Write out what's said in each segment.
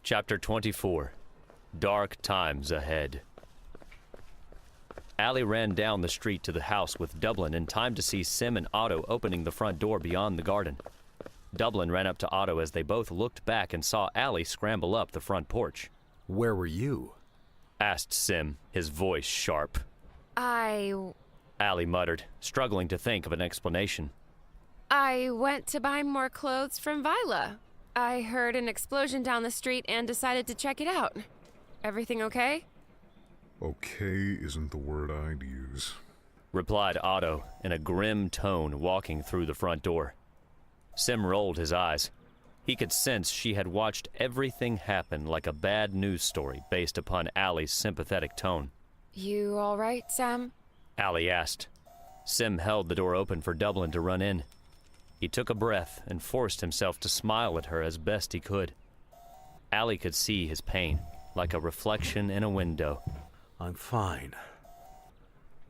Chapter 24. Dark Times Ahead. Ally ran down the street to the house with Dublin in time to see Sem and Otto opening the front door beyond the garden. Dublin ran up to Otto as they both looked back and saw Ally scramble up the front porch. "Where were you?" asked Sem, his voice sharp. Ally muttered, struggling to think of an explanation. I went to buy more clothes from Vila. I heard an explosion down the street and decided to check it out. Everything okay? Okay isn't the word I'd use, replied Otto in a grim tone, walking through the front door. Sem rolled his eyes. He could sense she had watched everything happen like a bad news story based upon Ally's sympathetic tone. You all right, Sem? Ally asked. Sem held the door open for Dublin to run in. He took a breath and forced himself to smile at her as best he could. Ally could see his pain, like a reflection in a window. "I'm fine.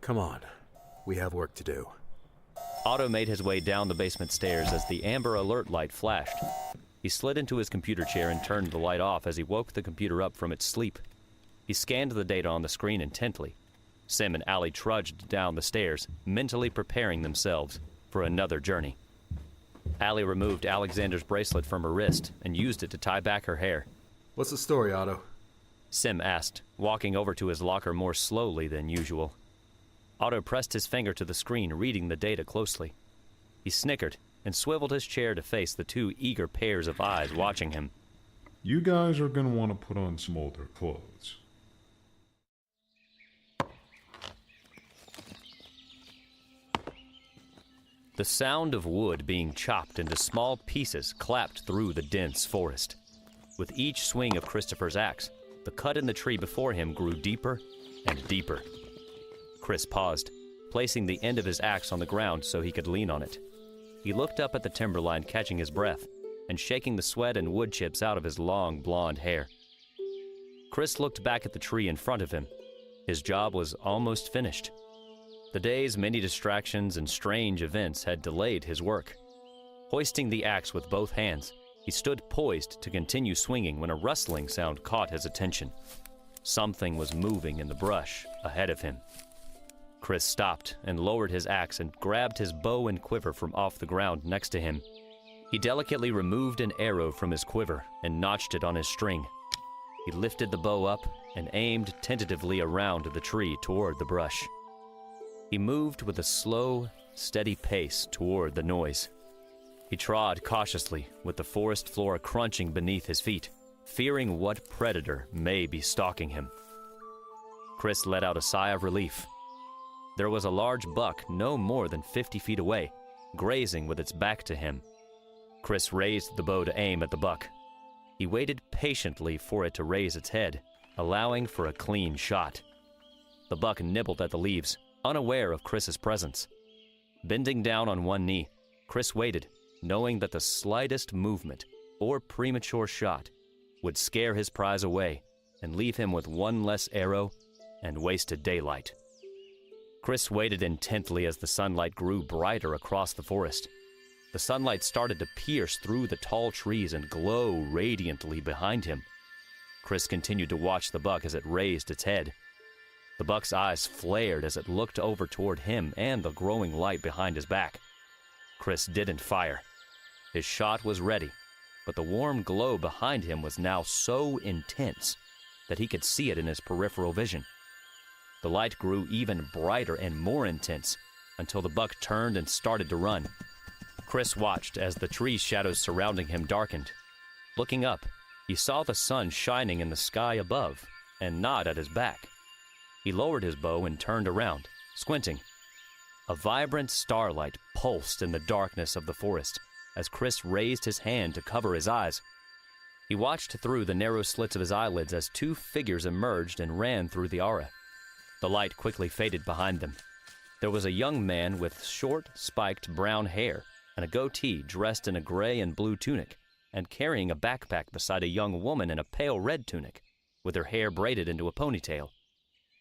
Come on, we have work to do." Otto made his way down the basement stairs as the amber alert light flashed. He slid into his computer chair and turned the light off as he woke the computer up from its sleep. He scanned the data on the screen intently. Sem and Ally trudged down the stairs, mentally preparing themselves for another journey. Ally removed Alexander's bracelet from her wrist and used it to tie back her hair. "What's the story, Otto?" Sem asked, walking over to his locker more slowly than usual. Otto pressed his finger to the screen, reading the data closely. He snickered and swiveled his chair to face the two eager pairs of eyes watching him. You guys are gonna want to put on some older clothes. The sound of wood being chopped into small pieces clapped through the dense forest. With each swing of Christopher's axe, the cut in the tree before him grew deeper and deeper. Chris paused, placing the end of his axe on the ground so he could lean on it. He looked up at the timberline, catching his breath and shaking the sweat and wood chips out of his long blonde hair. Chris looked back at the tree in front of him. His job was almost finished. The day's many distractions and strange events had delayed his work. Hoisting the axe with both hands, he stood poised to continue swinging when a rustling sound caught his attention. Something was moving in the brush ahead of him. Chris stopped and lowered his axe and grabbed his bow and quiver from off the ground next to him. He delicately removed an arrow from his quiver and notched it on his string. He lifted the bow up and aimed tentatively around the tree toward the brush. He moved with a slow, steady pace toward the noise. He trod cautiously, with the forest floor crunching beneath his feet, fearing what predator may be stalking him. Chris let out a sigh of relief. There was a large buck no more than 50 feet away, grazing with its back to him. Chris raised the bow to aim at the buck. He waited patiently for it to raise its head, allowing for a clean shot. The buck nibbled at the leaves, unaware of Chris's presence. Bending down on one knee, Chris waited, knowing that the slightest movement or premature shot would scare his prize away and leave him with one less arrow and wasted daylight. Chris waited intently as the sunlight grew brighter across the forest. The sunlight started to pierce through the tall trees and glow radiantly behind him. Chris continued to watch the buck as it raised its head. The buck's eyes flared as it looked over toward him and the growing light behind his back. Chris didn't fire. His shot was ready, but the warm glow behind him was now so intense that he could see it in his peripheral vision. The light grew even brighter and more intense until the buck turned and started to run. Chris watched as the tree shadows surrounding him darkened. Looking up, he saw the sun shining in the sky above and not at his back. He lowered his bow and turned around, squinting. A vibrant starlight pulsed in the darkness of the forest as Chris raised his hand to cover his eyes. He watched through the narrow slits of his eyelids as two figures emerged and ran through the aura. The light quickly faded behind them. There was a young man with short, spiked brown hair and a goatee, dressed in a gray and blue tunic and carrying a backpack beside a young woman in a pale red tunic, with her hair braided into a ponytail.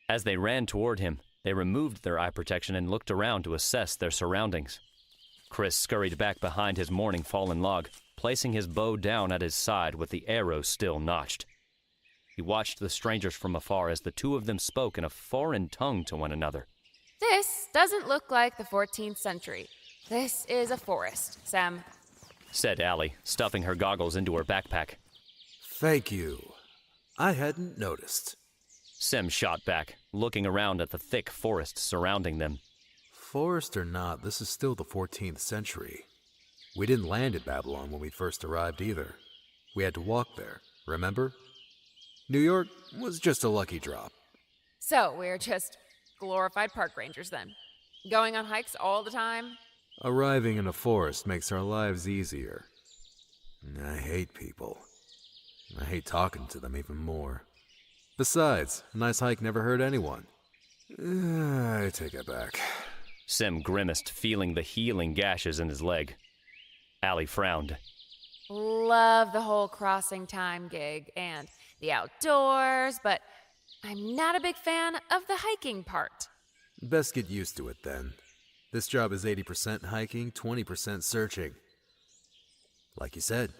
As they ran toward him, they removed their eye protection and looked around to assess their surroundings. Chris scurried back behind his morning fallen log, placing his bow down at his side with the arrow still notched. He watched the strangers from afar as the two of them spoke in a foreign tongue to one another. This doesn't look like the 14th century. This is a forest, Sem, said Ally, stuffing her goggles into her backpack. Thank you. I hadn't noticed. Sem shot back, looking around at the thick forest surrounding them. Forest or not, this is still the 14th century. We didn't land at Babylon when we first arrived either. We had to walk there, remember? New York was just a lucky drop. So we're just glorified park rangers then. Going on hikes all the time? Arriving in a forest makes our lives easier. I hate people. I hate talking to them even more. Besides, a nice hike never hurt anyone. I take it back. Sem grimaced, feeling the healing gashes in his leg. Ally frowned. Love the whole crossing time gig and the outdoors, but I'm not a big fan of the hiking part. Best get used to it then. This job is 80% hiking, 20% searching. Like you said,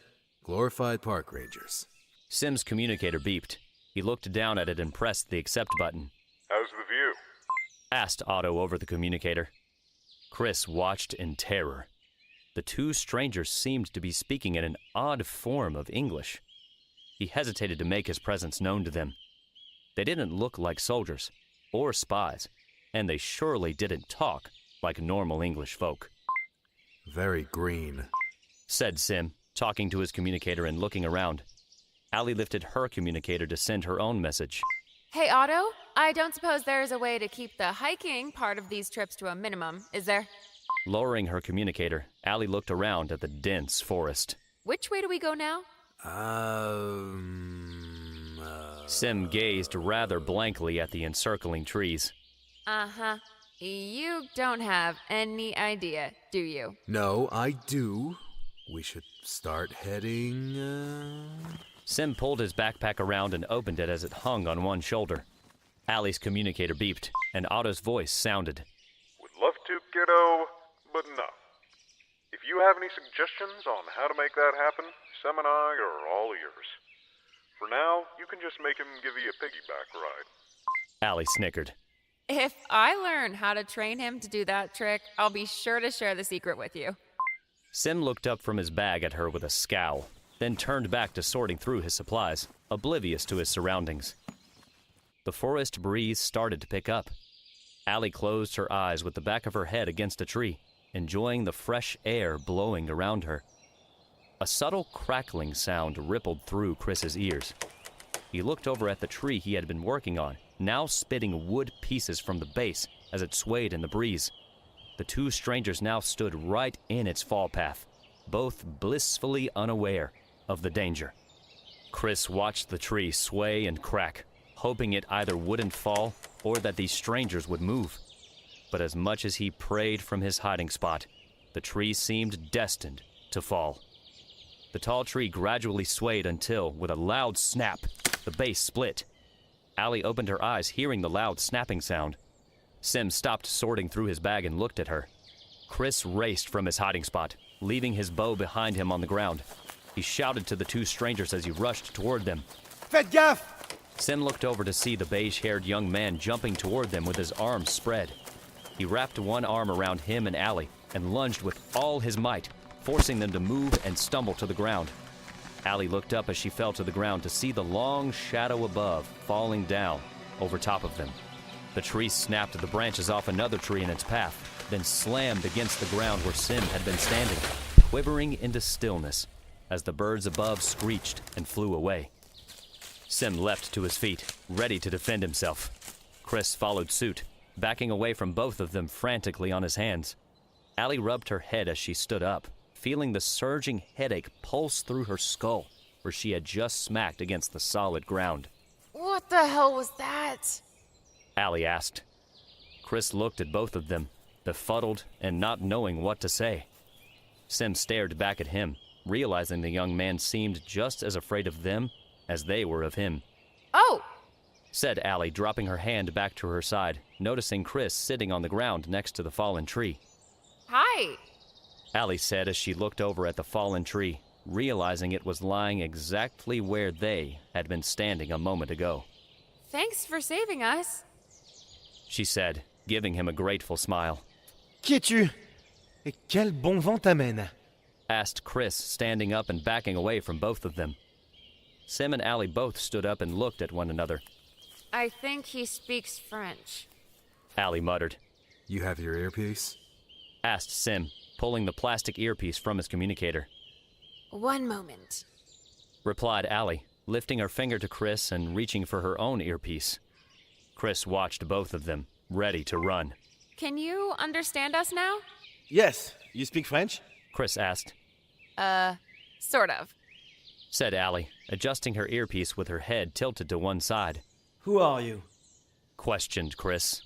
glorified park rangers. Sem's communicator beeped. He looked down at it and pressed the accept button. How's the view? Asked Otto over the communicator. Chris watched in terror. The two strangers seemed to be speaking in an odd form of English. He hesitated to make his presence known to them. They didn't look like soldiers or spies, and they surely didn't talk like normal English folk. Very green, said Sem, talking to his communicator and looking around. Ally lifted her communicator to send her own message. Hey, Otto, I don't suppose there is a way to keep the hiking part of these trips to a minimum, is there? Lowering her communicator, Ally looked around at the dense forest. Which way do we go now? Sem gazed rather blankly at the encircling trees. Uh-huh. You don't have any idea, do you? No, I do. We should start heading, Sem pulled his backpack around and opened it as it hung on one shoulder. Ally's communicator beeped, and Otto's voice sounded. Would love to, kiddo, but no. If you have any suggestions on how to make that happen, Sem and I are all ears. For now, you can just make him give you a piggyback ride. Ally snickered. If I learn how to train him to do that trick, I'll be sure to share the secret with you. Sem looked up from his bag at her with a scowl, then turned back to sorting through his supplies, oblivious to his surroundings. The forest breeze started to pick up. Ally closed her eyes with the back of her head against a tree, enjoying the fresh air blowing around her. A subtle crackling sound rippled through Chris's ears. He looked over at the tree he had been working on, now spitting wood pieces from the base as it swayed in the breeze. The two strangers now stood right in its fall path, both blissfully unaware of the danger. Chris watched the tree sway and crack, hoping it either wouldn't fall or that these strangers would move. But as much as he prayed from his hiding spot, the tree seemed destined to fall. The tall tree gradually swayed until, with a loud snap, the base split. Ally opened her eyes, hearing the loud snapping sound. Sem stopped sorting through his bag and looked at her. Chris raced from his hiding spot, leaving his bow behind him on the ground. He shouted to the two strangers as he rushed toward them. Faites gaffe! Sem looked over to see the beige-haired young man jumping toward them with his arms spread. He wrapped one arm around him and Ally and lunged with all his might, forcing them to move and stumble to the ground. Ally looked up as she fell to the ground to see the long shadow above falling down over top of them. The tree snapped the branches off another tree in its path, then slammed against the ground where Sem had been standing, quivering into stillness as the birds above screeched and flew away. Sem leapt to his feet, ready to defend himself. Chris followed suit, backing away from both of them frantically on his hands. Ally rubbed her head as she stood up, feeling the surging headache pulse through her skull where she had just smacked against the solid ground. What the hell was that? Ally asked. Chris looked at both of them, befuddled and not knowing what to say. Sem stared back at him, realizing the young man seemed just as afraid of them as they were of him. Oh! Said Ally, dropping her hand back to her side, noticing Chris sitting on the ground next to the fallen tree. Hi! Ally said as she looked over at the fallen tree, realizing it was lying exactly where they had been standing a moment ago. Thanks for saving us. She said, giving him a grateful smile. Qui es-tu? Et quel bon vent t'amène? Asked Chris, standing up and backing away from both of them. Sem and Ally both stood up and looked at one another. I think he speaks French. Ally muttered. You have your earpiece? Asked Sem, pulling the plastic earpiece from his communicator. One moment. Replied Ally, lifting her finger to Chris and reaching for her own earpiece. Chris watched both of them, ready to run. Can you understand us now? Yes, you speak French? Chris asked. Sort of. Said Ally, adjusting her earpiece with her head tilted to one side. Who are you? Questioned Chris.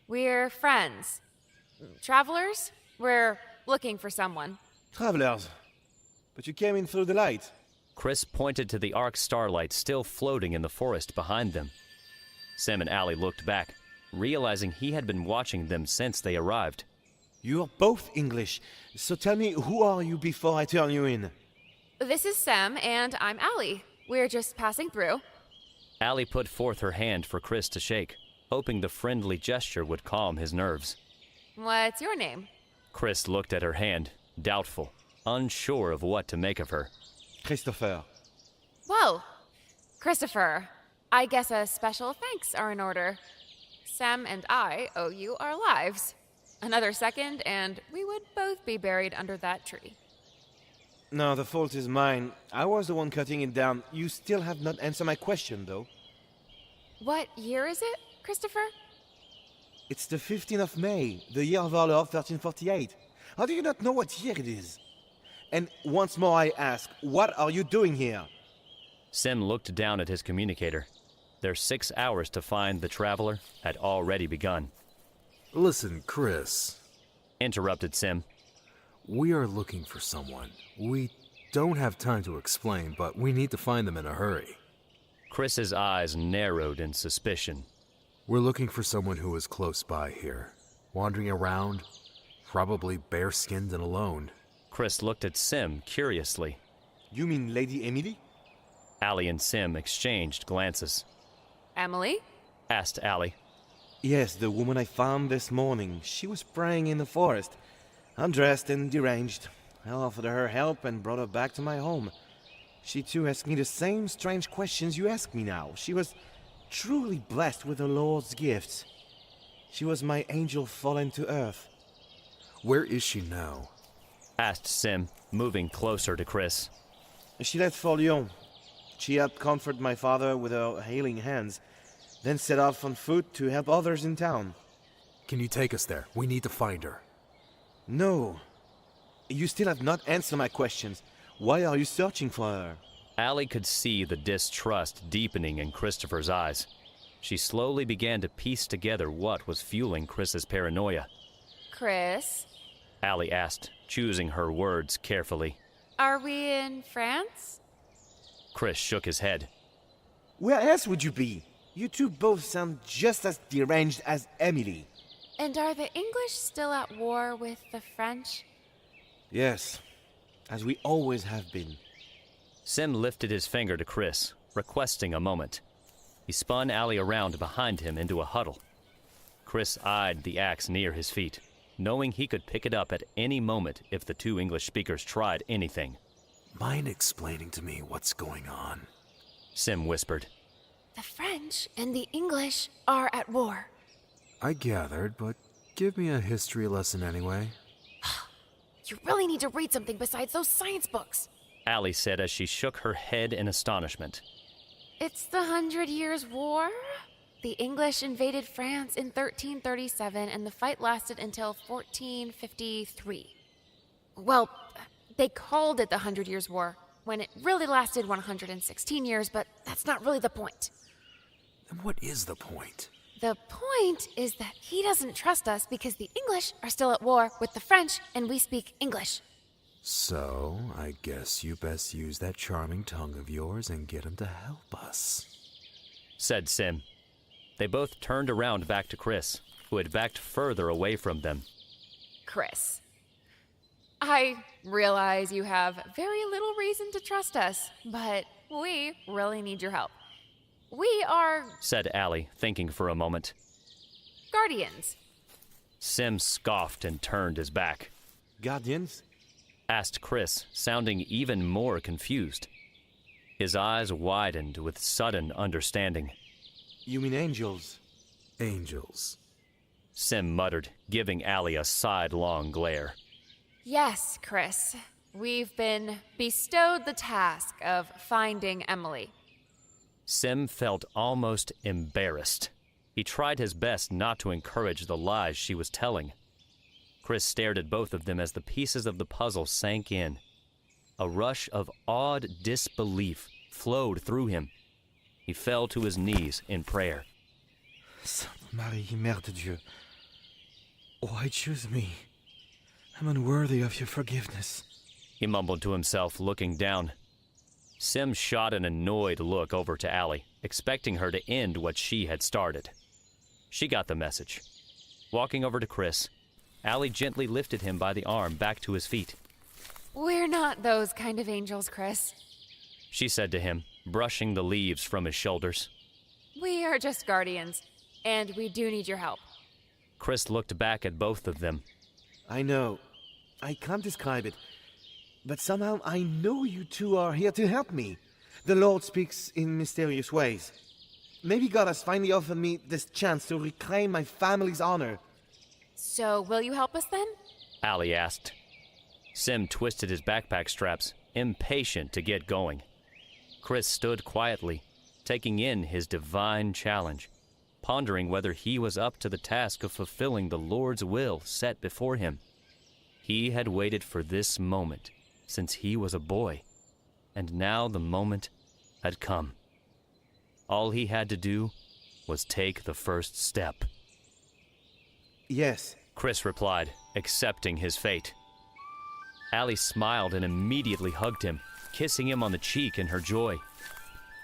We're friends. Travelers? We're looking for someone. Travelers. But you came in through the light. Chris pointed to the arc starlight still floating in the forest behind them. Sem and Ally looked back, realizing he had been watching them since they arrived. You're both English, so tell me, who are you before I turn you in? This is Sem, and I'm Ally. We're just passing through. Ally put forth her hand for Chris to shake, hoping the friendly gesture would calm his nerves. What's your name? Chris looked at her hand, doubtful, unsure of what to make of her. Christopher. Well, Christopher, I guess a special thanks are in order. Sem and I owe you our lives. Another second, and we would both be buried under that tree. No, the fault is mine. I was the one cutting it down. You still have not answered my question, though. What year is it, Christopher? It's the 15th of May, the year of our Lord 1348. How do you not know what year it is? And once more I ask, what are you doing here? Sem looked down at his communicator. Their 6 hours to find the traveler had already begun. Listen, Chris. Interrupted Sem. We are looking for someone. We don't have time to explain, but we need to find them in a hurry. Chris's eyes narrowed in suspicion. We're looking for someone who is close by here. Wandering around, probably bare-skinned and alone. Chris looked at Sem curiously. You mean Lady Emily? Ally and Sem exchanged glances. Emily? Asked Ally. Yes, the woman I found this morning. She was praying in the forest, undressed and deranged. I offered her help and brought her back to my home. She too asked me the same strange questions you ask me now. She was truly blessed with the Lord's gifts. She was my angel fallen to earth. Where is she now? Asked Sem, moving closer to Chris. She left for Lyon. She helped comfort my father with her healing hands, then set off on foot to help others in town. Can you take us there? We need to find her. No. You still have not answered my questions. Why are you searching for her? Ally could see the distrust deepening in Christopher's eyes. She slowly began to piece together what was fueling Chris's paranoia. Chris? Ally asked, choosing her words carefully. Are we in France? Chris shook his head. Where else would you be? You two both sound just as deranged as Emily. And are the English still at war with the French? Yes, as we always have been. Sem lifted his finger to Chris, requesting a moment. He spun Ally around behind him into a huddle. Chris eyed the axe near his feet, knowing he could pick it up at any moment if the two English speakers tried anything. Mind explaining to me what's going on? Sem whispered. The French and the English are at war. I gathered, but give me a history lesson anyway. You really need to read something besides those science books. Ally said as she shook her head in astonishment. It's the 100 Years' War? The English invaded France in 1337, and the fight lasted until 1453. Well, they called it the 100 Years' War, when it really lasted 116 years, but that's not really the point. Then what is the point? The point is that he doesn't trust us because the English are still at war with the French, and we speak English. So, I guess you best use that charming tongue of yours and get him to help us. Said Sem. They both turned around back to Chris, who had backed further away from them. Chris. I realize you have very little reason to trust us, but we really need your help. We are said Ally, thinking for a moment. guardians. Sem scoffed and turned his back. Guardians? Asked Chris, sounding even more confused. His eyes widened with sudden understanding. You mean angels? Angels. Sem muttered, giving Ally a sidelong glare. Yes, Chris. We've been bestowed the task of finding Emily. Sem felt almost embarrassed. He tried his best not to encourage the lies she was telling. Chris stared at both of them as the pieces of the puzzle sank in. A rush of awed disbelief flowed through him. He fell to his knees in prayer. Sainte Marie, Mère de Dieu, why choose me? I'm unworthy of your forgiveness. He mumbled to himself, looking down. Sem shot an annoyed look over to Ally, expecting her to end what she had started. She got the message. Walking over to Chris, Ally gently lifted him by the arm back to his feet. We're not those kind of angels, Chris. She said to him, brushing the leaves from his shoulders. We are just guardians, and we do need your help. Chris looked back at both of them. I know. I can't describe it. But somehow I know you two are here to help me. The Lord speaks in mysterious ways. Maybe God has finally offered me this chance to reclaim my family's honor. So, will you help us then? Ally asked. Sem twisted his backpack straps, impatient to get going. Chris stood quietly, taking in his divine challenge, pondering whether he was up to the task of fulfilling the Lord's will set before him. He had waited for this moment since he was a boy, and now the moment had come. All he had to do was take the first step. Yes. Chris replied, accepting his fate. Ally smiled and immediately hugged him, kissing him on the cheek in her joy.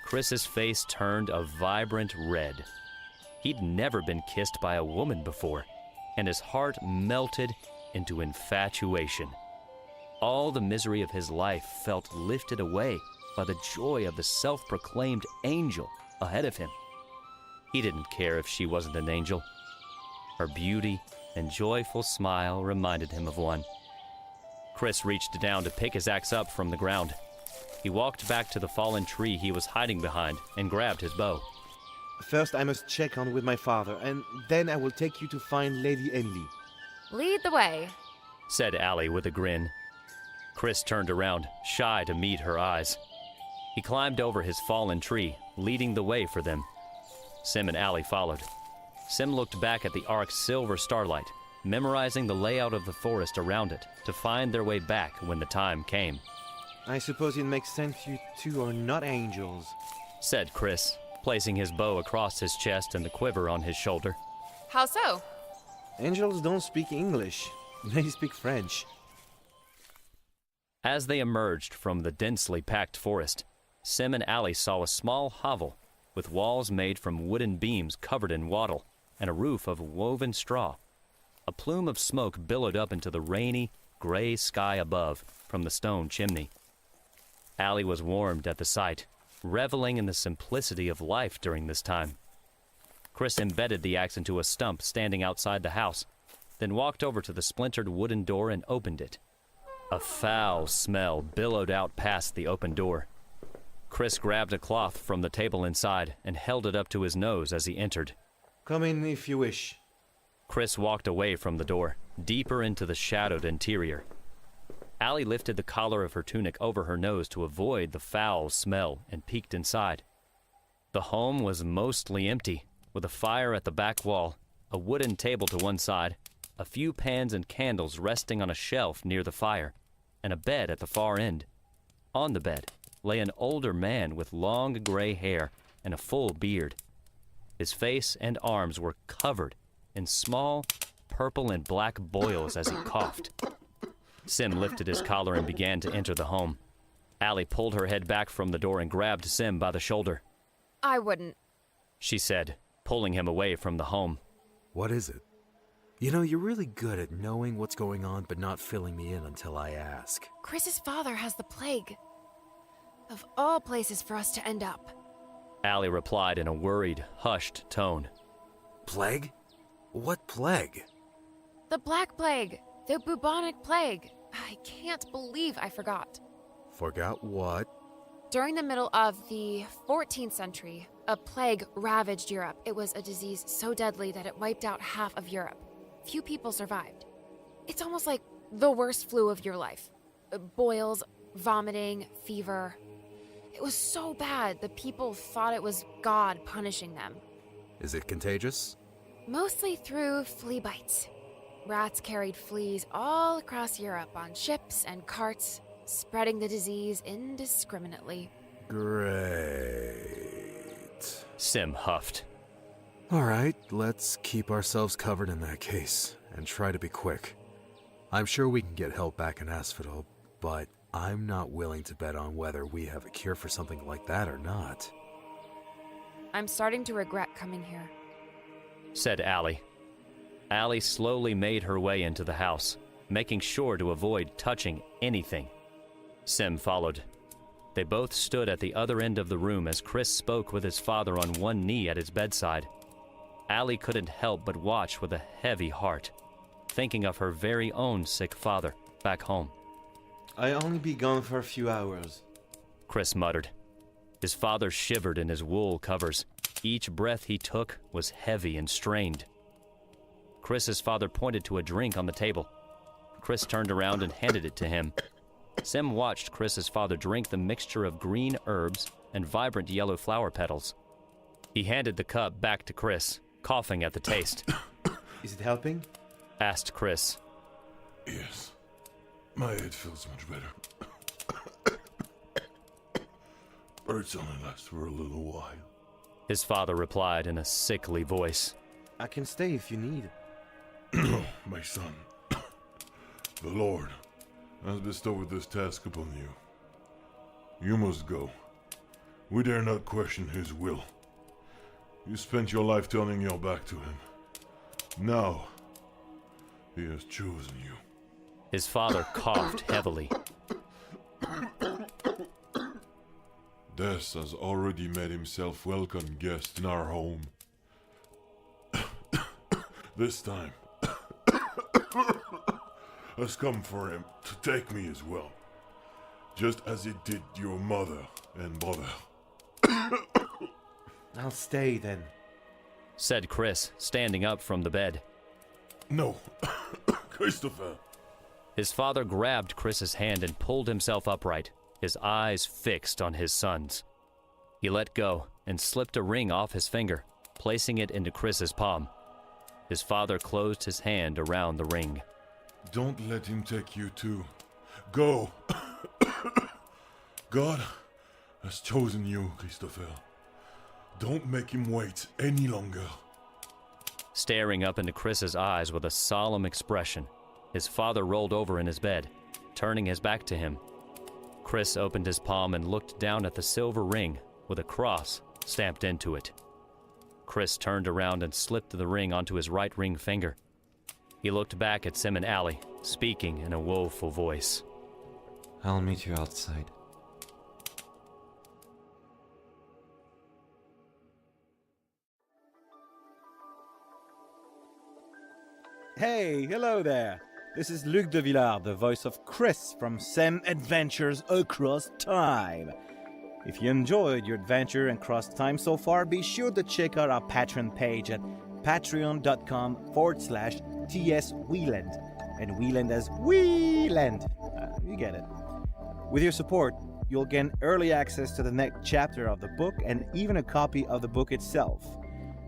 Chris's face turned a vibrant red. He'd never been kissed by a woman before, and his heart melted into infatuation. All the misery of his life felt lifted away by the joy of the self-proclaimed angel ahead of him. He didn't care if she wasn't an angel. Her beauty and joyful smile reminded him of one. Chris reached down to pick his axe up from the ground. He walked back to the fallen tree he was hiding behind and grabbed his bow. First I must check on with my father, and then I will take you to find Lady Emily. Lead the way, said Ally with a grin. Chris turned around, shy to meet her eyes. He climbed over his fallen tree, leading the way for them. Sem and Ally followed. Sem looked back at the ark's silver starlight, memorizing the layout of the forest around it to find their way back when the time came. I suppose it makes sense you two are not angels, said Chris, placing his bow across his chest and the quiver on his shoulder. How so? Angels don't speak English. They speak French. As they emerged from the densely packed forest, Sem and Ally saw a small hovel with walls made from wooden beams covered in wattle and a roof of woven straw. A plume of smoke billowed up into the rainy, gray sky above from the stone chimney. Ally was warmed at the sight, reveling in the simplicity of life during this time. Chris embedded the axe into a stump standing outside the house, then walked over to the splintered wooden door and opened it. A foul smell billowed out past the open door. Chris grabbed a cloth from the table inside and held it up to his nose as he entered. Come in if you wish. Chris walked away from the door, deeper into the shadowed interior. Ally lifted the collar of her tunic over her nose to avoid the foul smell and peeked inside. The home was mostly empty, with a fire at the back wall, a wooden table to one side, a few pans and candles resting on a shelf near the fire, and a bed at the far end. On the bed lay an older man with long gray hair and a full beard. His face and arms were covered in small purple and black boils as he coughed. Sem lifted his collar and began to enter the home. Ally pulled her head back from the door and grabbed Sem by the shoulder. I wouldn't. She said, pulling him away from the home. What is it? You know, you're really good at knowing what's going on but not filling me in until I ask. Chris's father has the plague. Of all places for us to end up. Ally replied in a worried, hushed tone. Plague? What plague? The Black Plague. The bubonic plague. I can't believe I forgot. Forgot what? During the middle of the 14th century, a plague ravaged Europe. It was a disease so deadly that it wiped out half of Europe. Few people survived. It's almost like the worst flu of your life. Boils, vomiting, fever. It was so bad the people thought it was God punishing them. Is it contagious? Mostly through flea bites. Rats carried fleas all across Europe on ships and carts, spreading the disease indiscriminately. Great. Sem huffed. All right, let's keep ourselves covered in that case, and try to be quick. I'm sure we can get help back in Asphodel, but I'm not willing to bet on whether we have a cure for something like that or not. I'm starting to regret coming here. Said Ally. Ally slowly made her way into the house, making sure to avoid touching anything. Sem followed. They both stood at the other end of the room as Chris spoke with his father on one knee at his bedside. Ally couldn't help but watch with a heavy heart, thinking of her very own sick father back home. I'll only be gone for a few hours, Chris muttered. His father shivered in his wool covers. Each breath he took was heavy and strained. Chris's father pointed to a drink on the table. Chris turned around and handed it to him. Sem watched Chris's father drink the mixture of green herbs and vibrant yellow flower petals. He handed the cup back to Chris, coughing at the taste. Is it helping? Asked Chris. Yes. My head feels much better. But it's only lasts for a little while. His father replied in a sickly voice. I can stay if you need. No, my son. The Lord has bestowed this task upon you. You must go. We dare not question his will. You spent your life turning your back to him. Now, he has chosen you. His father coughed heavily. Death has already made himself welcome guest in our home. This time has come for him to take me as well, just as it did your mother and brother. I'll stay then, said Chris, standing up from the bed. No, Christopher. His father grabbed Chris's hand and pulled himself upright, his eyes fixed on his son's. He let go and slipped a ring off his finger, placing it into Chris's palm. His father closed his hand around the ring. Don't let him take you too. Go. God has chosen you, Christopher. Don't make him wait any longer. Staring up into Chris's eyes with a solemn expression, his father rolled over in his bed, turning his back to him. Chris opened his palm and looked down at the silver ring with a cross stamped into it. Chris turned around and slipped the ring onto his right ring finger. He looked back at Sem and Ally, speaking in a woeful voice. I'll meet you outside. Hey, hello there. This is Luc de Villars, the voice of Chris from Sem Adventures Across Time. If you enjoyed your adventure across time so far, be sure to check out our Patreon page at patreon.com/TS Wieland. And Wieland as Wieland. You get it. With your support, you'll gain early access to the next chapter of the book and even a copy of the book itself.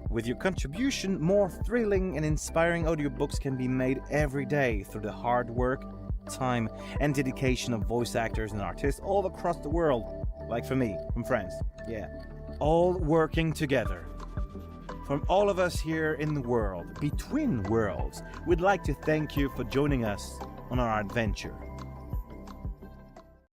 With your contribution, more thrilling and inspiring audiobooks can be made every day through the hard work, time, and dedication of voice actors and artists all across the world, like for me, from France. Yeah, all working together. From all of us here in the world, between worlds, we'd like to thank you for joining us on our adventure.